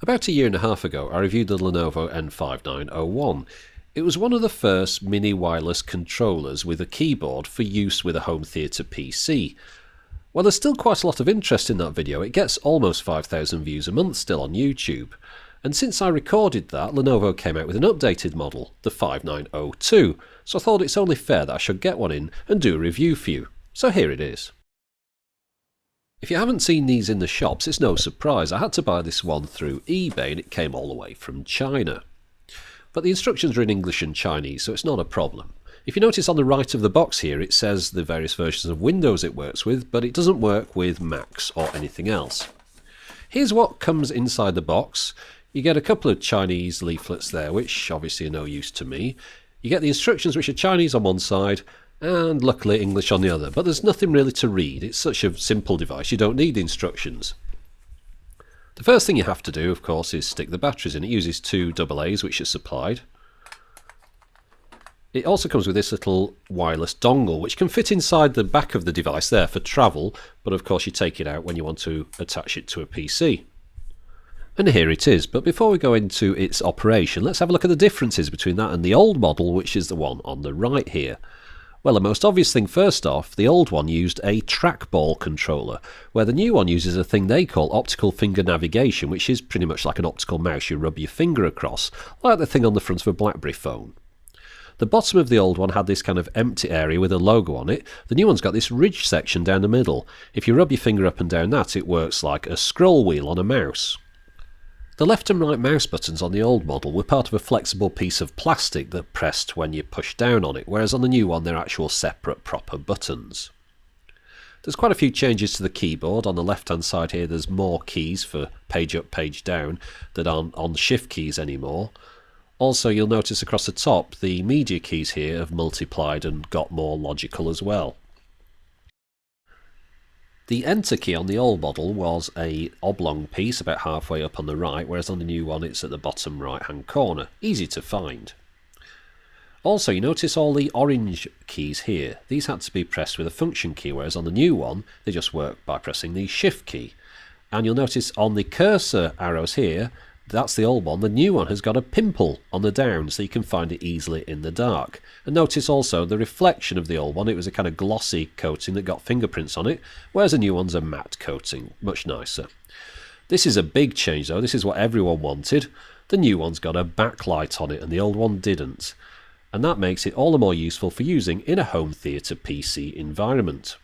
About a year and a half ago, I reviewed the Lenovo N5901. It was one of the first mini wireless controllers with a keyboard for use with a home theatre PC. Well, there's still quite a lot of interest in that video. It gets almost 5,000 views a month still on YouTube. And since I recorded that, Lenovo came out with an updated model, the 5902, so I thought it's only fair that I should get one in and do a review for you. So here it is. If you haven't seen these in the shops, it's no surprise. I had to buy this one through eBay and it came all the way from China. But the instructions are in English and Chinese, so it's not a problem. If you notice on the right of the box here, it says the various versions of Windows it works with, but it doesn't work with Macs or anything else. Here's what comes inside the box. You get a couple of Chinese leaflets there, which obviously are no use to me. You get the instructions, which are Chinese on one side, and luckily English on the other, but there's nothing really to read. It's such a simple device, you don't need the instructions. The first thing you have to do, of course, is stick the batteries in. It uses two AA's which are supplied. It also comes with this little wireless dongle which can fit inside the back of the device there for travel, but of course you take it out when you want to attach it to a PC. And here it is, but before we go into its operation, let's have a look at the differences between that and the old model, which is the one on the right here. Well, the most obvious thing first off, the old one used a trackball controller, where the new one uses a thing they call optical finger navigation, which is pretty much like an optical mouse you rub your finger across, like the thing on the front of a BlackBerry phone. The bottom of the old one had this kind of empty area with a logo on it. The new one's got this ridge section down the middle. If you rub your finger up and down that, it works like a scroll wheel on a mouse. The left and right mouse buttons on the old model were part of a flexible piece of plastic that pressed when you pushed down on it, whereas on the new one they're actual separate proper buttons. There's quite a few changes to the keyboard. On the left hand side here there's more keys for page up, page down that aren't on shift keys anymore. Also you'll notice across the top the media keys here have multiplied and got more logical as well. The enter key on the old model was an oblong piece about halfway up on the right, whereas on the new one it's at the bottom right hand corner. Easy to find. Also, you notice all the orange keys here. These had to be pressed with a function key, whereas on the new one they just work by pressing the shift key. And you'll notice on the cursor arrows here, that's the old one. The new one has got a pimple on the down so you can find it easily in the dark. And notice also the reflection of the old one. It was a kind of glossy coating that got fingerprints on it, whereas the new one's a matte coating, much nicer. This is a big change though. This is what everyone wanted. The new one's got a backlight on it and the old one didn't. And that makes it all the more useful for using in a home theatre PC environment.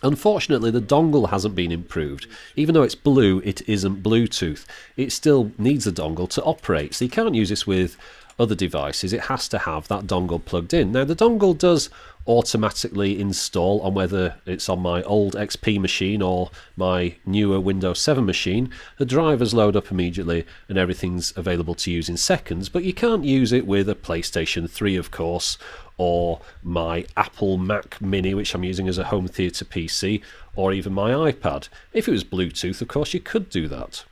Unfortunately, the dongle hasn't been improved. Even though it's blue, it isn't Bluetooth. It still needs a dongle to operate, so you can't use this with other devices. It has to have that dongle plugged in. Now, the dongle does automatically install on whether it's on my old XP machine or my newer Windows 7 machine. The drivers load up immediately and everything's available to use in seconds, but you can't use it with a PlayStation 3, of course, or my Apple Mac Mini, which I'm using as a home theatre PC, or even my iPad. If it was Bluetooth, of course, you could do that.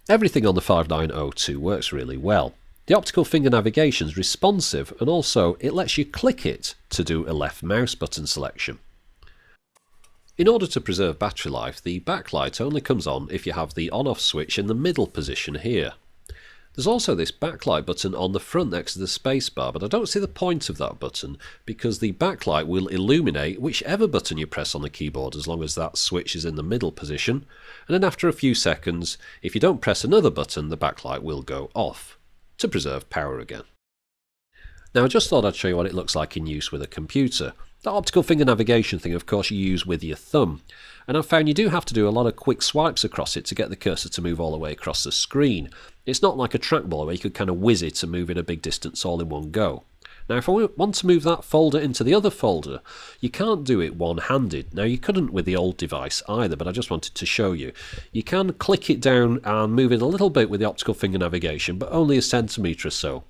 Everything on the 5902 works really well. The optical finger navigation is responsive, and also it lets you click it to do a left mouse button selection. In order to preserve battery life, the backlight only comes on if you have the on-off switch in the middle position here. There's also this backlight button on the front next to the spacebar, but I don't see the point of that button because the backlight will illuminate whichever button you press on the keyboard as long as that switch is in the middle position, and then after a few seconds, if you don't press another button, the backlight will go off to preserve power again. Now I just thought I'd show you what it looks like in use with a computer. The optical finger navigation thing, of course, you use with your thumb, and I've found you do have to do a lot of quick swipes across it to get the cursor to move all the way across the screen. It's not like a trackball where you could kind of whiz it and move it a big distance all in one go. Now if I want to move that folder into the other folder, you can't do it one-handed. Now you couldn't with the old device either, but I just wanted to show you. You can click it down and move it a little bit with the optical finger navigation, but only a centimetre or so.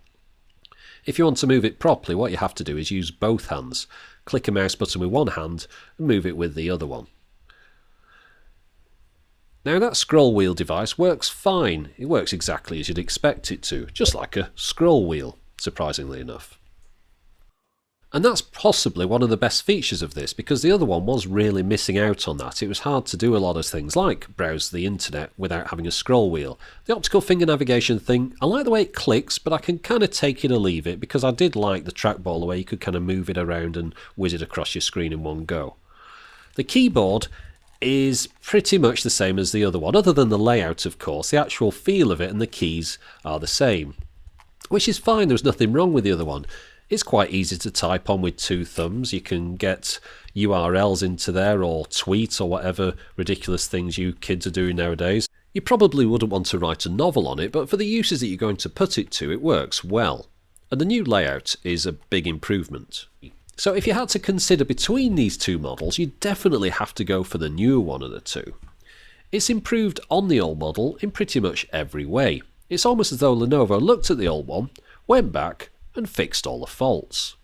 If you want to move it properly, what you have to do is use both hands. Click a mouse button with one hand and move it with the other one. Now that scroll wheel device works fine. It works exactly as you'd expect it to, just like a scroll wheel, surprisingly enough. And that's possibly one of the best features of this, because the other one was really missing out on that. It was hard to do a lot of things like browse the internet without having a scroll wheel. The optical finger navigation thing, I like the way it clicks, but I can kind of take it or leave it, because I did like the trackball, the way you could kind of move it around and whiz it across your screen in one go. The keyboard is pretty much the same as the other one, other than the layout, of course. The actual feel of it and the keys are the same, which is fine. There's nothing wrong with the other one. It's quite easy to type on with two thumbs. You can get URLs into there or tweet or whatever ridiculous things you kids are doing nowadays. You probably wouldn't want to write a novel on it, but for the uses that you're going to put it to, it works well. And the new layout is a big improvement. So if you had to consider between these two models, you'd definitely have to go for the newer one of the two. It's improved on the old model in pretty much every way. It's almost as though Lenovo looked at the old one, went back, and fixed all the faults.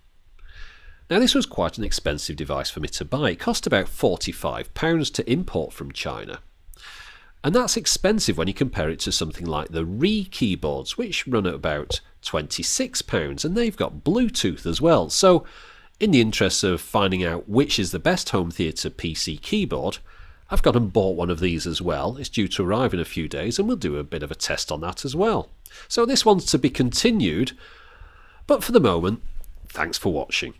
Now, this was quite an expensive device for me to buy. It cost about £45 to import from China. And that's expensive when you compare it to something like the Re keyboards, which run at about £26, and they've got Bluetooth as well. So, in the interest of finding out which is the best home theatre PC keyboard, I've gone and bought one of these as well. It's due to arrive in a few days, and we'll do a bit of a test on that as well. So this one's to be continued. But for the moment, thanks for watching.